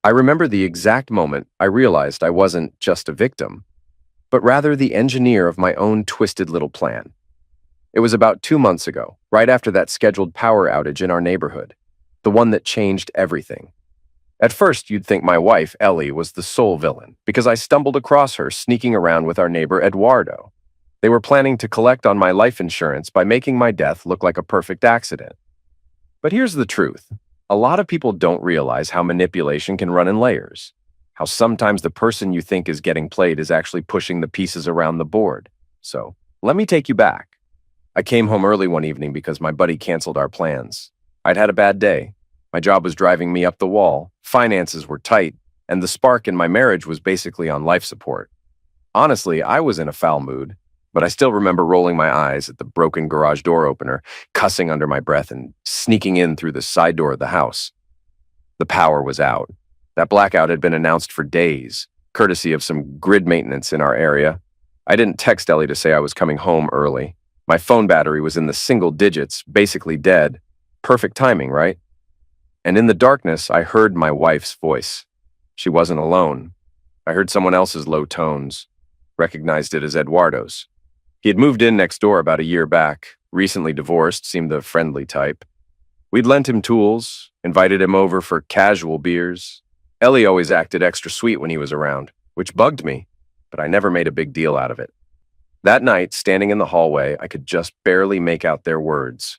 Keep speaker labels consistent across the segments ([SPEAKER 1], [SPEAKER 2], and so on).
[SPEAKER 1] I remember the exact moment I realized I wasn't just a victim, but rather the engineer of my own twisted little plan. It was about 2 months ago, right after that scheduled power outage in our neighborhood, the one that changed everything. At first, you'd think my wife, Ellie, was the sole villain, because I stumbled across her sneaking around with our neighbor, Eduardo. They were planning to collect on my life insurance by making my death look like a perfect accident. But here's the truth. A lot of people don't realize how manipulation can run in layers, how sometimes the person you think is getting played is actually pushing the pieces around the board. So, let me take you back. I came home early one evening because my buddy canceled our plans. I'd had a bad day. My job was driving me up the wall, finances were tight, and the spark in my marriage was basically on life support. Honestly, I was in a foul mood, but I still remember rolling my eyes at the broken garage door opener, cussing under my breath, and sneaking in through the side door of the house. The power was out. That blackout had been announced for days, courtesy of some grid maintenance in our area. I didn't text Ellie to say I was coming home early. My phone battery was in the single digits, basically dead. Perfect timing, right? And in the darkness, I heard my wife's voice. She wasn't alone. I heard someone else's low tones, recognized it as Eduardo's. He had moved in next door about a year back, recently divorced, seemed the friendly type. We'd lent him tools, invited him over for casual beers. Ellie always acted extra sweet when he was around, which bugged me, but I never made a big deal out of it. That night, standing in the hallway, I could just barely make out their words.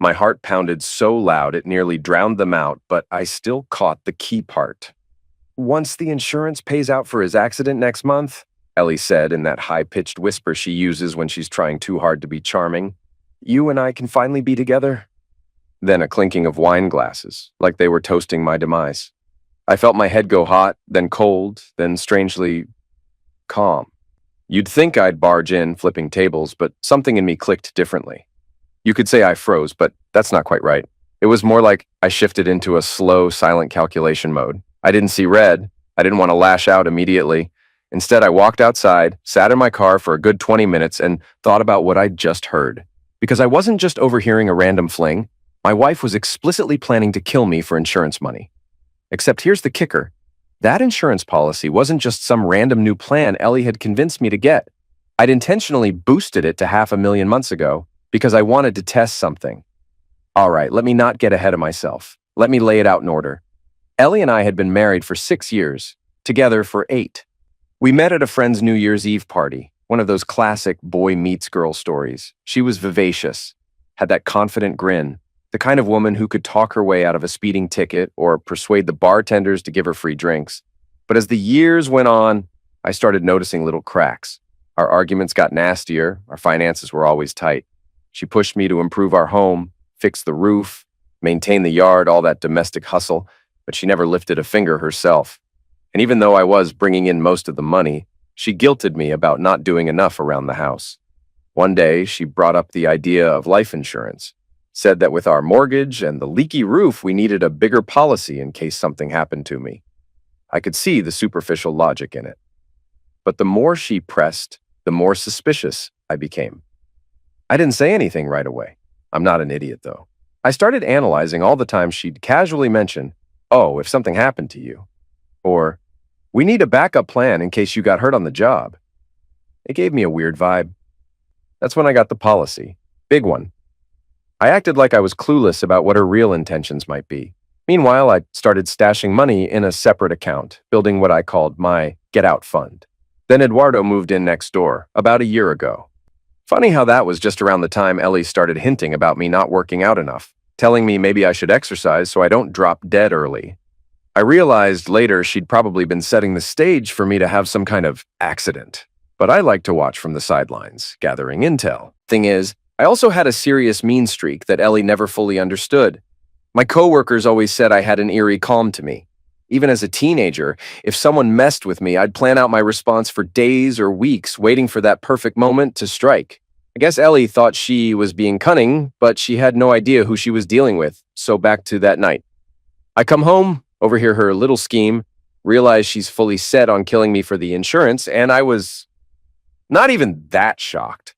[SPEAKER 1] My heart pounded so loud it nearly drowned them out, but I still caught the key part. "Once the insurance pays out for his accident next month," Ellie said in that high-pitched whisper she uses when she's trying too hard to be charming, "you and I can finally be together." Then a clinking of wine glasses, like they were toasting my demise. I felt my head go hot, then cold, then strangely calm. You'd think I'd barge in, flipping tables, but something in me clicked differently. You could say I froze, but that's not quite right. It was more like I shifted into a slow, silent calculation mode. I didn't see red. I didn't want to lash out immediately. Instead, I walked outside, sat in my car for a good 20 minutes, and thought about what I'd just heard. Because I wasn't just overhearing a random fling. My wife was explicitly planning to kill me for insurance money. Except here's the kicker. That insurance policy wasn't just some random new plan Ellie had convinced me to get. I'd intentionally boosted it to 500,000 months ago because I wanted to test something. All right, let me not get ahead of myself. Let me lay it out in order. Ellie and I had been married for 6 years, together for 8. We met at a friend's New Year's Eve party, one of those classic boy meets girl stories. She was vivacious, had that confident grin, the kind of woman who could talk her way out of a speeding ticket or persuade the bartenders to give her free drinks. But as the years went on, I started noticing little cracks. Our arguments got nastier, our finances were always tight. She pushed me to improve our home, fix the roof, maintain the yard, all that domestic hustle, but she never lifted a finger herself. And even though I was bringing in most of the money, she guilted me about not doing enough around the house. One day, she brought up the idea of life insurance, said that with our mortgage and the leaky roof, we needed a bigger policy in case something happened to me. I could see the superficial logic in it. But the more she pressed, the more suspicious I became. I didn't say anything right away. I'm not an idiot, though. I started analyzing all the times she'd casually mention, "Oh, if something happened to you," or "We need a backup plan in case you got hurt on the job." It gave me a weird vibe. That's when I got the policy. Big one. I acted like I was clueless about what her real intentions might be. Meanwhile, I started stashing money in a separate account, building what I called my get-out fund. Then Eduardo moved in next door, about a year ago. Funny how that was just around the time Ellie started hinting about me not working out enough, telling me maybe I should exercise so I don't drop dead early. I realized later she'd probably been setting the stage for me to have some kind of accident. But I like to watch from the sidelines, gathering intel. Thing is, I also had a serious mean streak that Ellie never fully understood. My coworkers always said I had an eerie calm to me. Even as a teenager, if someone messed with me, I'd plan out my response for days or weeks, waiting for that perfect moment to strike. I guess Ellie thought she was being cunning, but she had no idea who she was dealing with, so back to that night. I come home, overhear her little scheme, realize she's fully set on killing me for the insurance, and I was not even that shocked.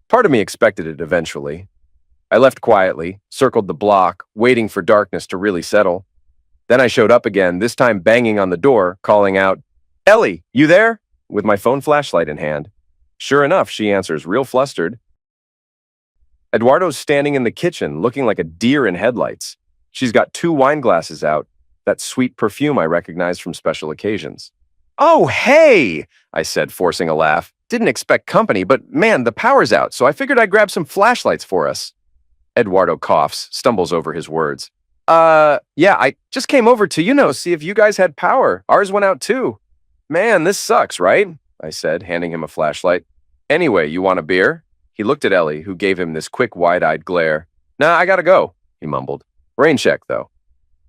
[SPEAKER 1] Part of me expected it eventually. I left quietly, circled the block, waiting for darkness to really settle. Then I showed up again, this time banging on the door, calling out, "Ellie, you there?" with my phone flashlight in hand. Sure enough, she answers, real flustered. Eduardo's standing in the kitchen, looking like a deer in headlights. She's got two wine glasses out, that sweet perfume I recognize from special occasions. "Oh, hey!" I said, forcing a laugh. "Didn't expect company, but man, the power's out, so I figured I'd grab some flashlights for us." Eduardo coughs, stumbles over his words. Yeah, I just came over to, see if you guys had power. Ours went out too." "Man, this sucks, right?" I said, handing him a flashlight. "Anyway, you want a beer?" He looked at Ellie, who gave him this quick, wide-eyed glare. "Nah, I gotta go," he mumbled. "Rain check, though."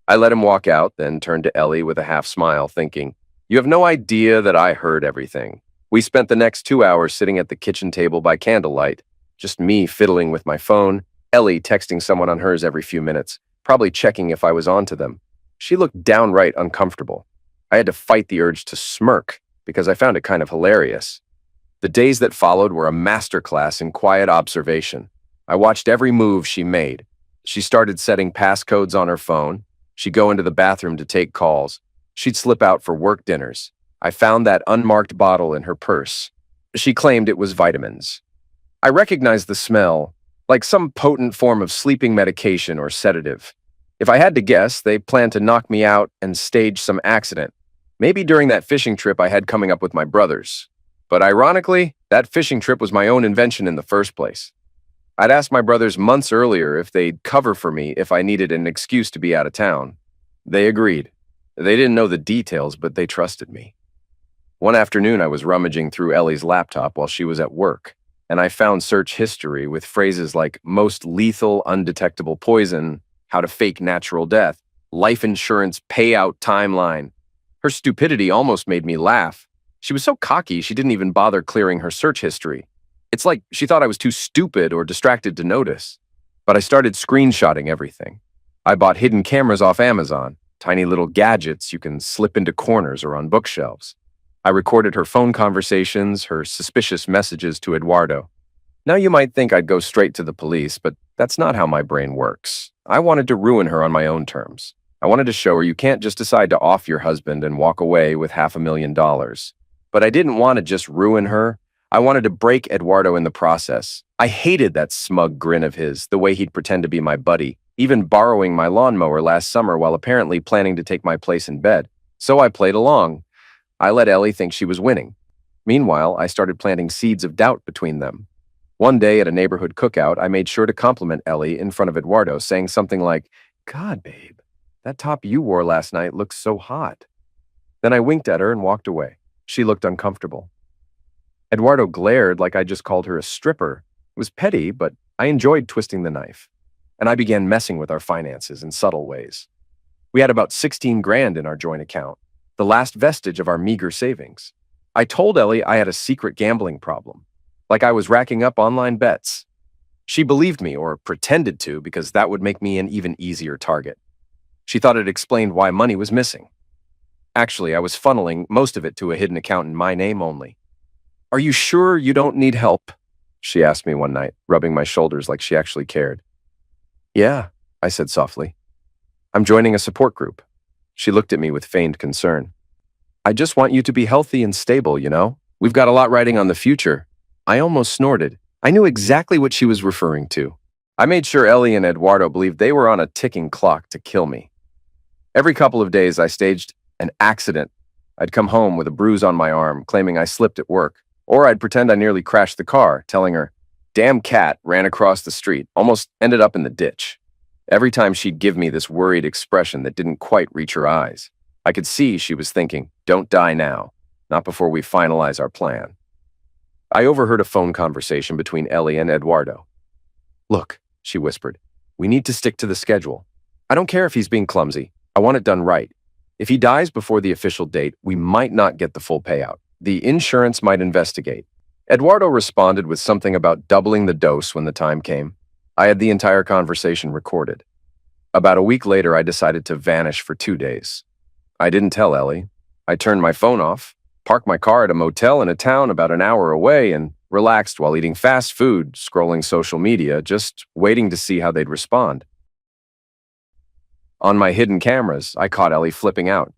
[SPEAKER 1] I let him walk out, then turned to Ellie with a half smile, thinking, "You have no idea that I heard everything." We spent the next 2 hours sitting at the kitchen table by candlelight, just me fiddling with my phone, Ellie texting someone on hers every few minutes, probably checking if I was onto them. She looked downright uncomfortable. I had to fight the urge to smirk, because I found it kind of hilarious. The days that followed were a masterclass in quiet observation. I watched every move she made. She started setting passcodes on her phone. She'd go into the bathroom to take calls. She'd slip out for work dinners. I found that unmarked bottle in her purse. She claimed it was vitamins. I recognized the smell, like some potent form of sleeping medication or sedative. If I had to guess, they planned to knock me out and stage some accident. Maybe during that fishing trip I had coming up with my brothers. But ironically, that fishing trip was my own invention in the first place. I'd asked my brothers months earlier if they'd cover for me if I needed an excuse to be out of town. They agreed. They didn't know the details, but they trusted me. One afternoon, I was rummaging through Ellie's laptop while she was at work, and I found search history with phrases like most lethal undetectable poison, how to fake natural death, life insurance payout timeline. Her stupidity almost made me laugh. She was so cocky she didn't even bother clearing her search history. It's like she thought I was too stupid or distracted to notice. But I started screenshotting everything. I bought hidden cameras off Amazon, tiny little gadgets you can slip into corners or on bookshelves. I recorded her phone conversations, her suspicious messages to Eduardo. Now you might think I'd go straight to the police, but that's not how my brain works. I wanted to ruin her on my own terms. I wanted to show her you can't just decide to off your husband and walk away with $500,000. But I didn't want to just ruin her. I wanted to break Eduardo in the process. I hated that smug grin of his, the way he'd pretend to be my buddy, even borrowing my lawnmower last summer while apparently planning to take my place in bed. So I played along. I let Ellie think she was winning. Meanwhile, I started planting seeds of doubt between them. One day at a neighborhood cookout, I made sure to compliment Ellie in front of Eduardo, saying something like, "God, babe, that top you wore last night looks so hot." Then I winked at her and walked away. She looked uncomfortable. Eduardo glared like I just called her a stripper. It was petty, but I enjoyed twisting the knife. And I began messing with our finances in subtle ways. We had about 16 grand in our joint account, the last vestige of our meager savings. I told Ellie I had a secret gambling problem, like I was racking up online bets. She believed me, or pretended to, because that would make me an even easier target. She thought it explained why money was missing. Actually, I was funneling most of it to a hidden account in my name only. "Are you sure you don't need help?" she asked me one night, rubbing my shoulders like she actually cared. "Yeah," I said softly. "I'm joining a support group." She looked at me with feigned concern. "I just want you to be healthy and stable, you know? We've got a lot riding on the future." I almost snorted. I knew exactly what she was referring to. I made sure Ellie and Eduardo believed they were on a ticking clock to kill me. Every couple of days, I staged an accident. I'd come home with a bruise on my arm, claiming I slipped at work. Or I'd pretend I nearly crashed the car, telling her, "Damn cat ran across the street, almost ended up in the ditch." Every time she'd give me this worried expression that didn't quite reach her eyes. I could see she was thinking, "Don't die now, not before we finalize our plan." I overheard a phone conversation between Ellie and Eduardo. "Look," she whispered, "we need to stick to the schedule. I don't care if he's being clumsy. I want it done right. If he dies before the official date, we might not get the full payout. The insurance might investigate." Eduardo responded with something about doubling the dose when the time came. I had the entire conversation recorded. About a week later, I decided to vanish for 2 days. I didn't tell Ellie. I turned my phone off, parked my car at a motel in a town about an hour away, and relaxed while eating fast food, scrolling social media, just waiting to see how they'd respond. On my hidden cameras, I caught Ellie flipping out.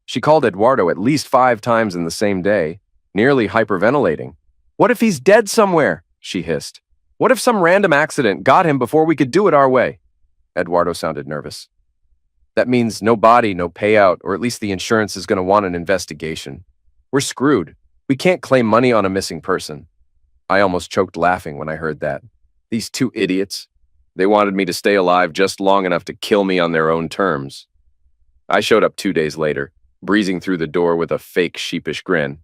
[SPEAKER 1] She called Eduardo at least 5 times in the same day, nearly hyperventilating. "What if he's dead somewhere?" she hissed. "What if some random accident got him before we could do it our way?" Eduardo sounded nervous. "That means no body, no payout, or at least the insurance is going to want an investigation. We're screwed. We can't claim money on a missing person." I almost choked laughing when I heard that. These 2 idiots. They wanted me to stay alive just long enough to kill me on their own terms. I showed up 2 days later, breezing through the door with a fake sheepish grin.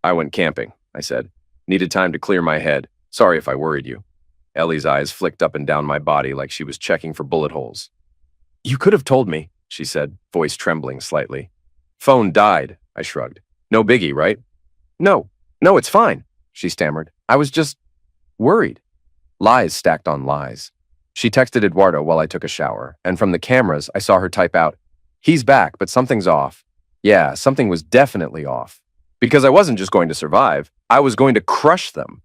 [SPEAKER 1] "I went camping," I said. "Needed time to clear my head. Sorry if I worried you." Ellie's eyes flicked up and down my body like she was checking for bullet holes. "You could have told me," she said, voice trembling slightly. "Phone died," I shrugged. "No biggie, right?" No, it's fine," she stammered. "I was just worried." Lies stacked on lies. She texted Eduardo while I took a shower, and from the cameras, I saw her type out, "He's back, but something's off." Yeah, something was definitely off. Because I wasn't just going to survive, I was going to crush them.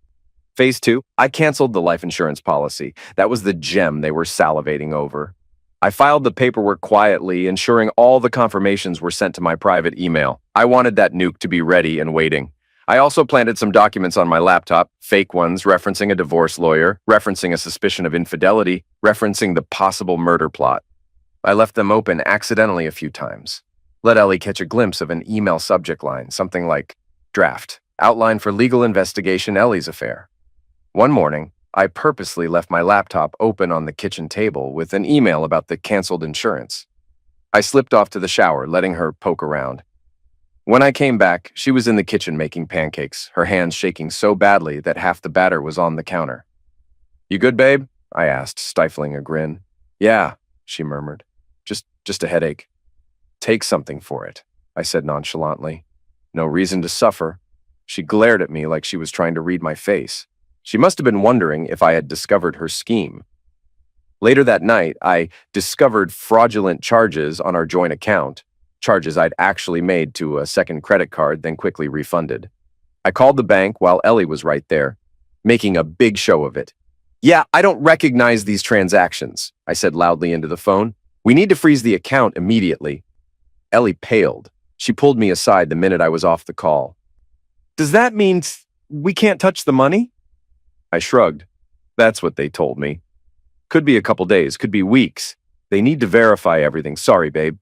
[SPEAKER 1] Phase 2, I canceled the life insurance policy. That was the gem they were salivating over. I filed the paperwork quietly, ensuring all the confirmations were sent to my private email. I wanted that nuke to be ready and waiting. I also planted some documents on my laptop, fake ones referencing a divorce lawyer, referencing a suspicion of infidelity, referencing the possible murder plot. I left them open accidentally a few times. Let Ellie catch a glimpse of an email subject line, something like, "Draft, outline for legal investigation Ellie's affair." One morning, I purposely left my laptop open on the kitchen table with an email about the canceled insurance. I slipped off to the shower, letting her poke around. When I came back, she was in the kitchen making pancakes, her hands shaking so badly that half the batter was on the counter. "You good, babe?" I asked, stifling a grin. "Yeah," she murmured. Just a headache." "Take something for it," I said nonchalantly. "No reason to suffer." She glared at me like she was trying to read my face. She must have been wondering if I had discovered her scheme. Later that night, I discovered fraudulent charges on our joint account, charges I'd actually made to a second credit card, then quickly refunded. I called the bank while Ellie was right there, making a big show of it. "Yeah, I don't recognize these transactions," I said loudly into the phone. "We need to freeze the account immediately." Ellie paled. She pulled me aside the minute I was off the call. "Does that mean we can't touch the money?" I shrugged. "That's what they told me. Could be a couple days, could be weeks. They need to verify everything. Sorry, babe."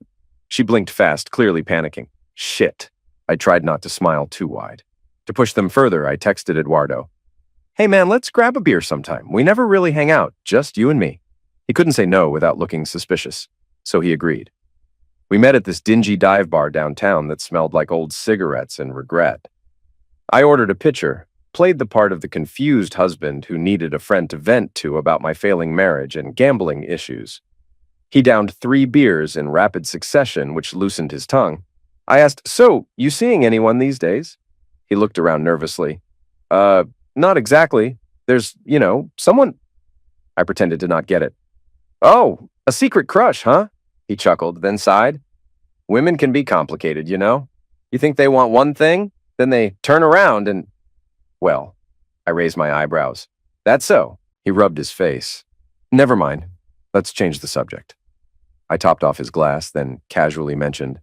[SPEAKER 1] She blinked fast, clearly panicking. "Shit." I tried not to smile too wide. To push them further, I texted Eduardo. "Hey man, let's grab a beer sometime. We never really hang out, just you and me." He couldn't say no without looking suspicious, so he agreed. We met at this dingy dive bar downtown that smelled like old cigarettes and regret. I ordered a pitcher, played the part of the confused husband who needed a friend to vent to about my failing marriage and gambling issues. He downed 3 beers in rapid succession, which loosened his tongue. I asked, "So, you seeing anyone these days?" He looked around nervously. Not exactly. There's, someone." I pretended to not get it. "Oh, a secret crush, huh?" He chuckled, then sighed. "Women can be complicated, you know? You think they want one thing, then they turn around and..." "Well," I raised my eyebrows. "That's so." He rubbed his face. "Never mind. Let's change the subject." I topped off his glass, then casually mentioned,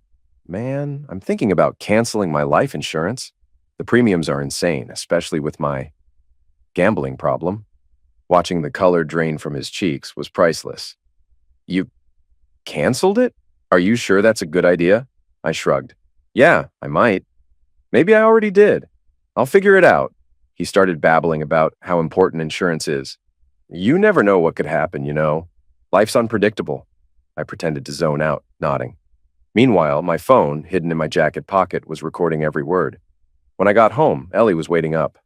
[SPEAKER 1] "Man, I'm thinking about canceling my life insurance. The premiums are insane, especially with my gambling problem." Watching the color drain from his cheeks was priceless. "You canceled it? Are you sure that's a good idea?" I shrugged. "Yeah, I might. Maybe I already did. I'll figure it out." He started babbling about how important insurance is. "You never know what could happen, you know. Life's unpredictable." I pretended to zone out, nodding. Meanwhile, my phone, hidden in my jacket pocket, was recording every word. When I got home, Ellie was waiting up.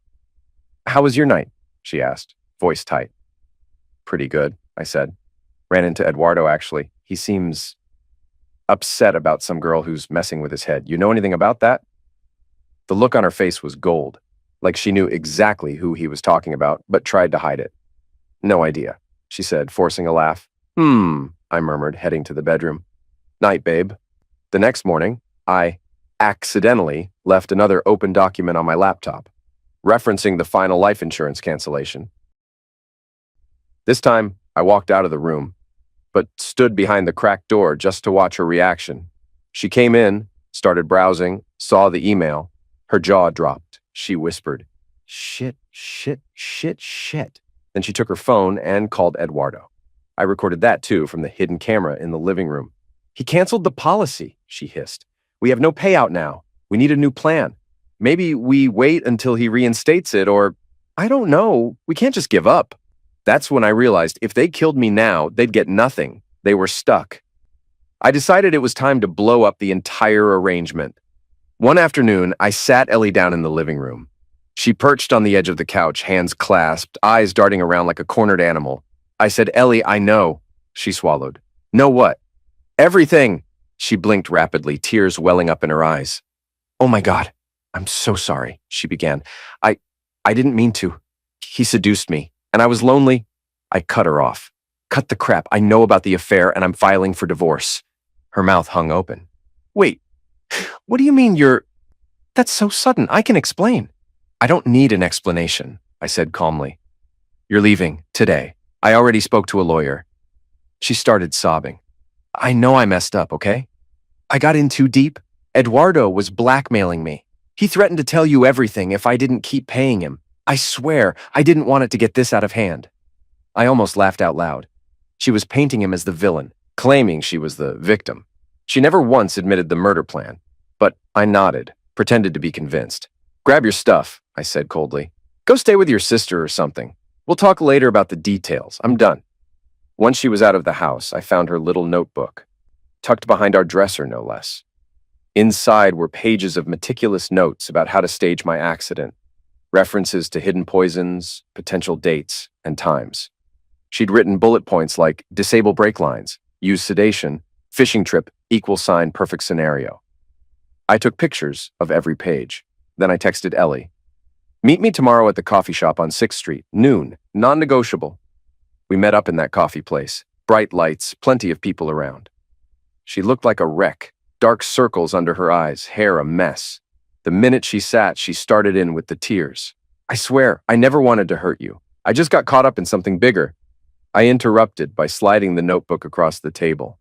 [SPEAKER 1] "How was your night?" she asked, voice tight. "Pretty good," I said. "Ran into Eduardo, actually. He seems upset about some girl who's messing with his head. You know anything about that?" The look on her face was gold, like she knew exactly who he was talking about, but tried to hide it. "No idea," she said, forcing a laugh. I murmured, heading to the bedroom. "Night, babe." The next morning, I accidentally left another open document on my laptop, referencing the final life insurance cancellation. This time, I walked out of the room, but stood behind the cracked door just to watch her reaction. She came in, started browsing, saw the email. Her jaw dropped. She whispered, "Shit, shit, shit, shit." Then she took her phone and called Eduardo. I recorded that too from the hidden camera in the living room. "He canceled the policy," she hissed. "We have no payout now. We need a new plan. Maybe we wait until he reinstates it, or I don't know. We can't just give up." That's when I realized if they killed me now, they'd get nothing. They were stuck. I decided it was time to blow up the entire arrangement. One afternoon, I sat Ellie down in the living room. She perched on the edge of the couch, hands clasped, eyes darting around like a cornered animal. I said, "Ellie, I know." She swallowed. "Know what?" "Everything." She blinked rapidly, tears welling up in her eyes. "Oh my God, I'm so sorry," she began. I didn't mean to. He seduced me, and I was lonely." I cut her off. "Cut the crap. I know about the affair, and I'm filing for divorce." Her mouth hung open. "Wait, what do you mean That's so sudden. I can explain." "I don't need an explanation," I said calmly. "You're leaving today. I already spoke to a lawyer." She started sobbing. "I know I messed up, okay? I got in too deep. Eduardo was blackmailing me. He threatened to tell you everything if I didn't keep paying him. I swear, I didn't want it to get this out of hand." I almost laughed out loud. She was painting him as the villain, claiming she was the victim. She never once admitted the murder plan, but I nodded, pretended to be convinced. "Grab your stuff," I said coldly. "Go stay with your sister or something. We'll talk later about the details. I'm done." Once she was out of the house, I found her little notebook, tucked behind our dresser, no less. Inside were pages of meticulous notes about how to stage my accident, references to hidden poisons, potential dates, and times. She'd written bullet points like disable brake lines, use sedation, fishing trip, =perfect scenario. I took pictures of every page. Then I texted Ellie. "Meet me tomorrow at the coffee shop on 6th Street, noon, non-negotiable." We met up in that coffee place. Bright lights, plenty of people around. She looked like a wreck, dark circles under her eyes, hair a mess. The minute she sat, she started in with the tears. "I swear, I never wanted to hurt you. I just got caught up in something bigger." I interrupted by sliding the notebook across the table.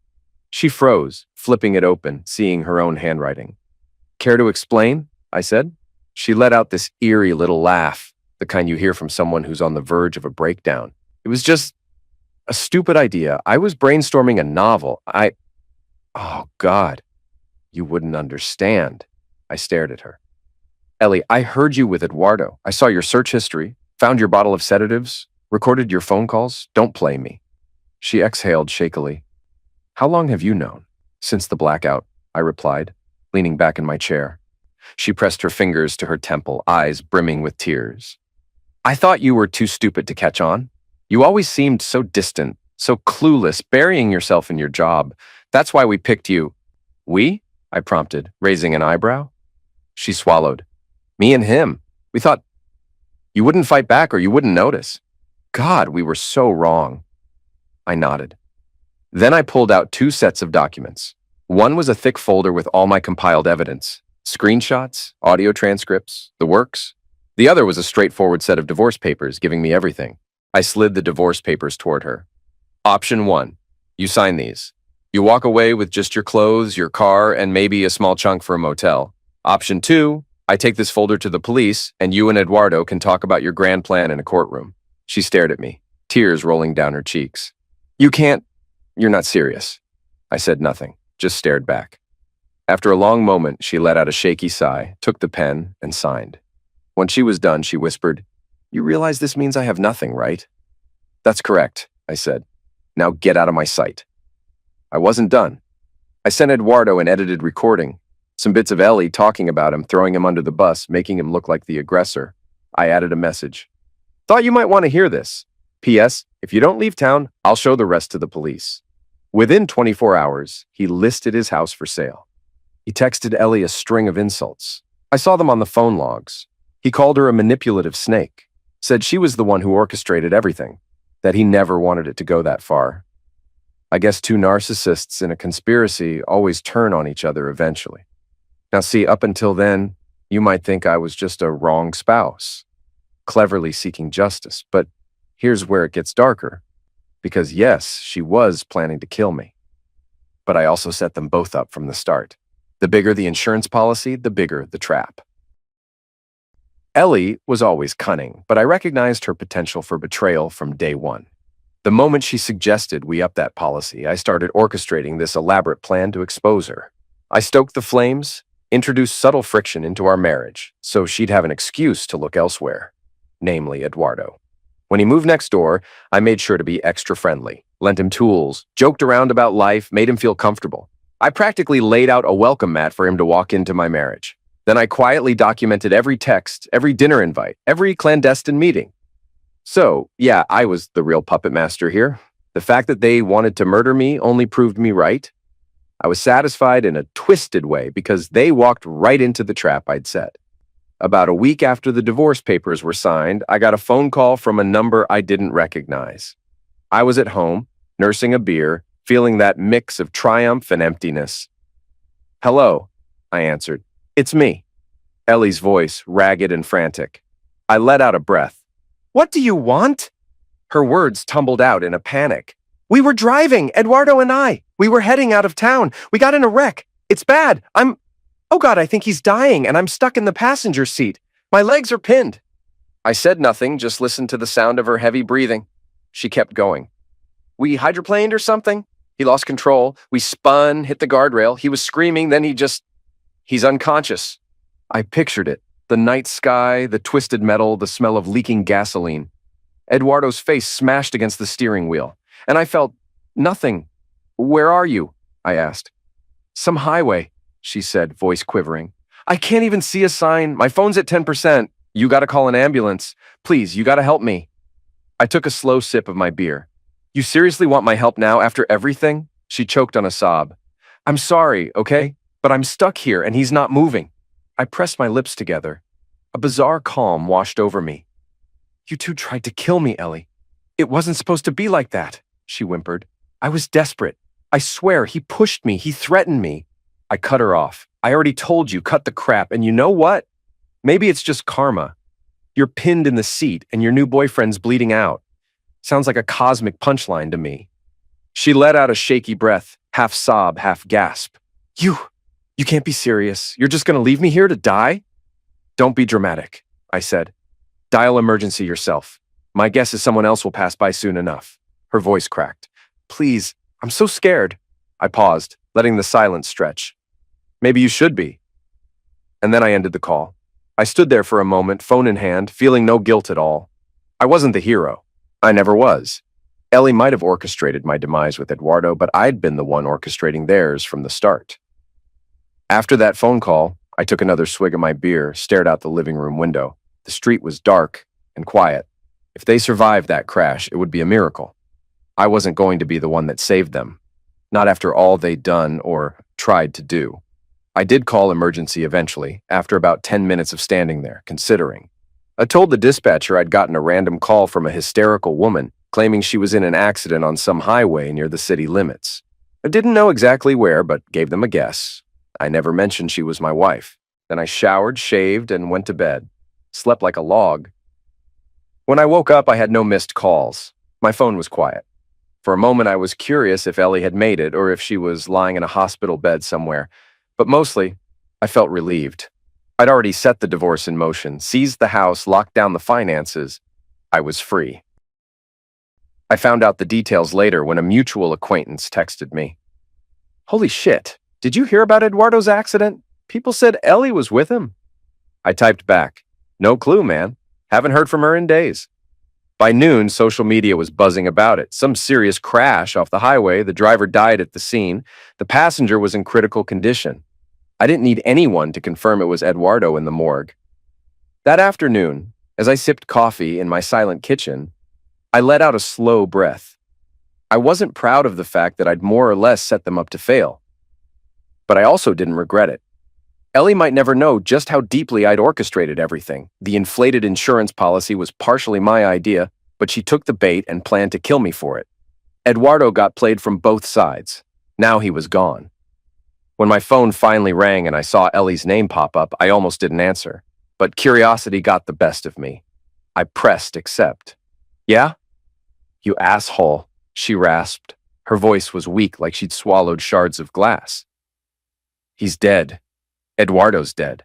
[SPEAKER 1] She froze, flipping it open, seeing her own handwriting. "Care to explain?" I said. She let out this eerie little laugh, the kind you hear from someone who's on the verge of a breakdown. "It was just a stupid idea. I was brainstorming a novel. Oh, God. You wouldn't understand." I stared at her. "Ellie, I heard you with Eduardo. I saw your search history, found your bottle of sedatives, recorded your phone calls. Don't play me." She exhaled shakily. "How long have you known?" "Since the blackout," I replied, leaning back in my chair. She pressed her fingers to her temple, eyes brimming with tears. "I thought you were too stupid to catch on. You always seemed so distant, so clueless, burying yourself in your job. That's why we picked you." "We?" I prompted, raising an eyebrow. She swallowed. "Me and him. We thought you wouldn't fight back or you wouldn't notice." God, we were so wrong. I nodded. Then I pulled out 2 sets of documents. One was a thick folder with all my compiled evidence, screenshots, audio transcripts, the works. The other was a straightforward set of divorce papers giving me everything. I slid the divorce papers toward her. Option 1. You sign these. You walk away with just your clothes, your car, and maybe a small chunk for a motel. Option 2. I take this folder to the police, and you and Eduardo can talk about your grand plan in a courtroom. She stared at me, tears rolling down her cheeks. "You can't. You're not serious." I said nothing, just stared back. After a long moment, she let out a shaky sigh, took the pen, and signed. When she was done, she whispered, "You realize this means I have nothing, right?" "That's correct," I said. "Now get out of my sight." I wasn't done. I sent Eduardo an edited recording, some bits of Ellie talking about him, throwing him under the bus, making him look like the aggressor. I added a message. "Thought you might want to hear this. P.S. If you don't leave town, I'll show the rest to the police." Within 24 hours, he listed his house for sale. He texted Ellie a string of insults. I saw them on the phone logs. He called her a manipulative snake, said she was the one who orchestrated everything, that he never wanted it to go that far. I guess 2 narcissists in a conspiracy always turn on each other eventually. Now see, up until then, you might think I was just a wrong spouse, cleverly seeking justice, but here's where it gets darker. because yes, she was planning to kill me. But I also set them both up from the start. The bigger the insurance policy, the bigger the trap. Ellie was always cunning, but I recognized her potential for betrayal from day one. The moment she suggested we up that policy, I started orchestrating this elaborate plan to expose her. I stoked the flames, introduced subtle friction into our marriage, so she'd have an excuse to look elsewhere, namely Eduardo. When he moved next door, I made sure to be extra friendly, lent him tools, joked around about life, made him feel comfortable. I practically laid out a welcome mat for him to walk into my marriage. Then I quietly documented every text, every dinner invite, every clandestine meeting. So, yeah, I was the real puppet master here. The fact that they wanted to murder me only proved me right. I was satisfied in a twisted way because they walked right into the trap I'd set. About a week after the divorce papers were signed, I got a phone call from a number I didn't recognize. I was at home, nursing a beer, feeling that mix of triumph and emptiness. "Hello," I answered. "It's me." Ellie's voice, ragged and frantic. I let out a breath. "What do you want?" Her words tumbled out in a panic. "We were driving, Eduardo and I. We were heading out of town. We got in a wreck. It's bad. Oh God, I think he's dying and I'm stuck in the passenger seat. My legs are pinned." I said nothing, just listened to the sound of her heavy breathing. She kept going. "We hydroplaned or something? He lost control. We spun, hit the guardrail. He was screaming, then he's unconscious." I pictured it. The night sky, the twisted metal, the smell of leaking gasoline. Eduardo's face smashed against the steering wheel, and I felt nothing. "Where are you?" I asked. "Some highway," she said, voice quivering. "I can't even see a sign. My phone's at 10%. You gotta call an ambulance. Please, you gotta help me." I took a slow sip of my beer. "You seriously want my help now after everything?" She choked on a sob. "I'm sorry, okay? But I'm stuck here and he's not moving." I pressed my lips together. A bizarre calm washed over me. "You two tried to kill me, Ellie. It wasn't supposed to be like that," she whimpered. "I was desperate. I swear, he pushed me, he threatened me." I cut her off. "I already told you, cut the crap, and you know what? Maybe it's just karma. You're pinned in the seat and your new boyfriend's bleeding out. Sounds like a cosmic punchline to me." She let out a shaky breath, half sob, half gasp. You can't be serious. You're just gonna leave me here to die?" "Don't be dramatic," I said. "Dial emergency yourself. My guess is someone else will pass by soon enough." Her voice cracked. "Please, I'm so scared." I paused, letting the silence stretch. "Maybe you should be." And then I ended the call. I stood there for a moment, phone in hand, feeling no guilt at all. I wasn't the hero. I never was. Ellie might have orchestrated my demise with Eduardo, but I'd been the one orchestrating theirs from the start. After that phone call, I took another swig of my beer, stared out the living room window. The street was dark and quiet. If they survived that crash, it would be a miracle. I wasn't going to be the one that saved them. Not after all they'd done or tried to do. I did call emergency eventually, after about 10 minutes of standing there, considering. I told the dispatcher I'd gotten a random call from a hysterical woman claiming she was in an accident on some highway near the city limits. I didn't know exactly where, but gave them a guess. I never mentioned she was my wife. Then I showered, shaved, and went to bed. Slept like a log. When I woke up, I had no missed calls. My phone was quiet. For a moment, I was curious if Ellie had made it or if she was lying in a hospital bed somewhere. But mostly, I felt relieved. I'd already set the divorce in motion, seized the house, locked down the finances. I was free. I found out the details later when a mutual acquaintance texted me. "Holy shit, did you hear about Eduardo's accident? People said Ellie was with him." I typed back, "No clue, man. Haven't heard from her in days." By noon, social media was buzzing about it. Some serious crash off the highway, the driver died at the scene, the passenger was in critical condition. I didn't need anyone to confirm it was Eduardo in the morgue. That afternoon, as I sipped coffee in my silent kitchen, I let out a slow breath. I wasn't proud of the fact that I'd more or less set them up to fail. But I also didn't regret it. Ellie might never know just how deeply I'd orchestrated everything. The inflated insurance policy was partially my idea, but she took the bait and planned to kill me for it. Eduardo got played from both sides. Now he was gone. When my phone finally rang and I saw Ellie's name pop up, I almost didn't answer. But curiosity got the best of me. I pressed accept. "Yeah?" "You asshole." she rasped. Her voice was weak, like she'd swallowed shards of glass. He's dead. Eduardo's dead.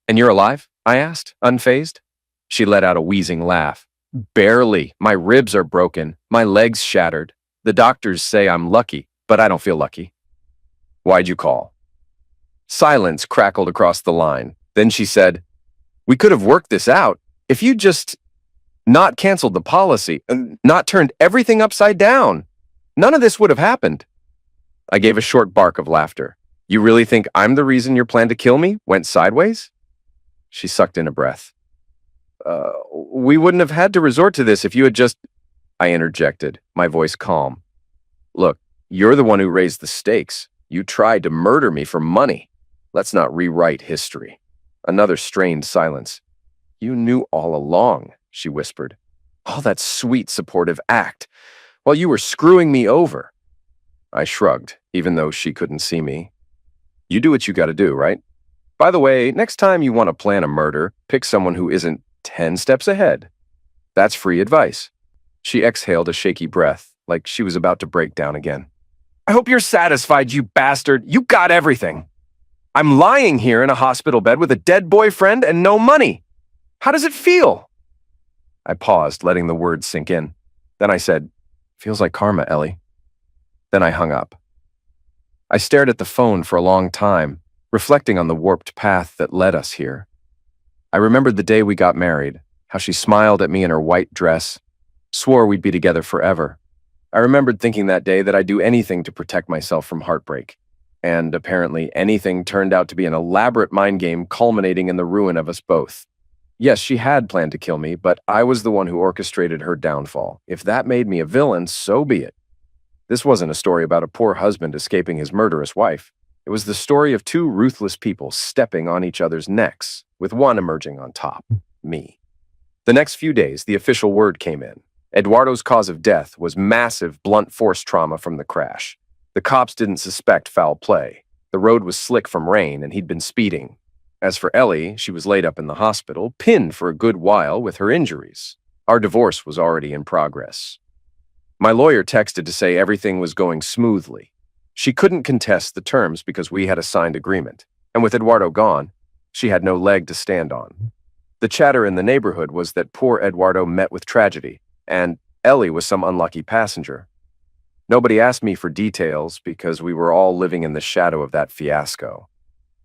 [SPEAKER 1] And you're alive? I asked, unfazed. She let out a wheezing laugh. Barely. My ribs are broken. My legs shattered. The doctors say I'm lucky, but I don't feel lucky. Why'd you call? Silence crackled across the line. Then she said, we could have worked this out if you just not canceled the policy, not turned everything upside down. None of this would have happened. I gave a short bark of laughter. You really think I'm the reason your plan to kill me went sideways? She sucked in a breath. We wouldn't have had to resort to this if you had just... I interjected, my voice calm. Look, you're the one who raised the stakes. You tried to murder me for money. Let's not rewrite history. Another strained silence. You knew all along, she whispered. All that sweet, supportive act, while you were screwing me over. I shrugged, even though she couldn't see me. You do what you gotta do, right? By the way, next time you want to plan a murder, pick someone who isn't 10 steps ahead. That's free advice. She exhaled a shaky breath, like she was about to break down again. I hope you're satisfied, you bastard. You got everything. I'm lying here in a hospital bed with a dead boyfriend and no money. How does it feel? I paused, letting the words sink in. Then I said, feels like karma, Ellie. Then I hung up. I stared at the phone for a long time, reflecting on the warped path that led us here. I remembered the day we got married, how she smiled at me in her white dress, swore we'd be together forever. I remembered thinking that day that I'd do anything to protect myself from heartbreak. And apparently anything turned out to be an elaborate mind game culminating in the ruin of us both. Yes, she had planned to kill me, but I was the one who orchestrated her downfall. If that made me a villain, so be it. This wasn't a story about a poor husband escaping his murderous wife. It was the story of two ruthless people stepping on each other's necks, with one emerging on top, me. The next few days, the official word came in. Eduardo's cause of death was massive blunt force trauma from the crash. The cops didn't suspect foul play. The road was slick from rain, and he'd been speeding. As for Ellie, she was laid up in the hospital, pinned for a good while with her injuries. Our divorce was already in progress. My lawyer texted to say everything was going smoothly. She couldn't contest the terms because we had a signed agreement, and with Eduardo gone, she had no leg to stand on. The chatter in the neighborhood was that poor Eduardo met with tragedy, and Ellie was some unlucky passenger. Nobody asked me for details because we were all living in the shadow of that fiasco.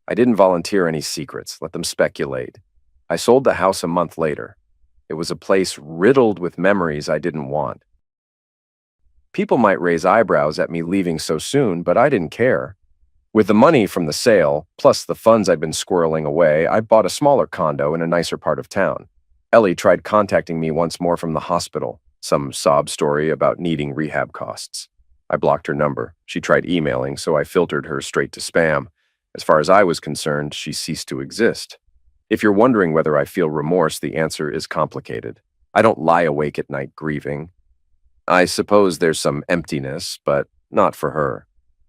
[SPEAKER 1] I didn't volunteer any secrets, let them speculate. I sold the house a month later. It was a place riddled with memories I didn't want. People might raise eyebrows at me leaving so soon, but I didn't care. With the money from the sale, plus the funds I'd been squirreling away, I bought a smaller condo in a nicer part of town. Ellie tried contacting me once more from the hospital, some sob story about needing rehab costs. I blocked her number. She tried emailing, so I filtered her straight to spam. As far as I was concerned, she ceased to exist. If you're wondering whether I feel remorse, the answer is complicated. I don't lie awake at night grieving. I suppose there's some emptiness, but not for her.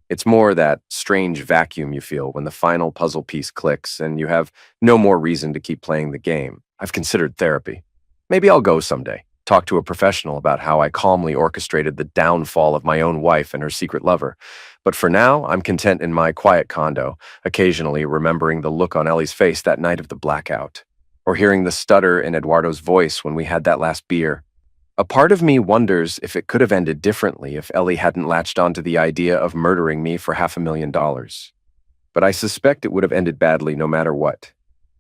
[SPEAKER 1] It's more that strange vacuum you feel when the final puzzle piece clicks and you have no more reason to keep playing the game. I've considered therapy. Maybe I'll go someday, talk to a professional about how I calmly orchestrated the downfall of my own wife and her secret lover. But for now, I'm content in my quiet condo, occasionally remembering the look on Ellie's face that night of the blackout, or hearing the stutter in Eduardo's voice when we had that last beer. A part of me wonders if it could have ended differently if Ellie hadn't latched onto the idea of murdering me for $500,000. But I suspect it would have ended badly no matter what.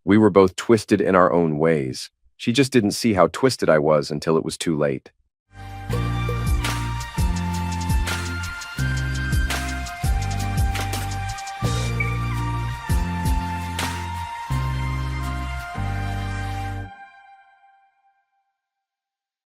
[SPEAKER 1] We were both twisted in our own ways. She just didn't see how twisted I was until it was too late.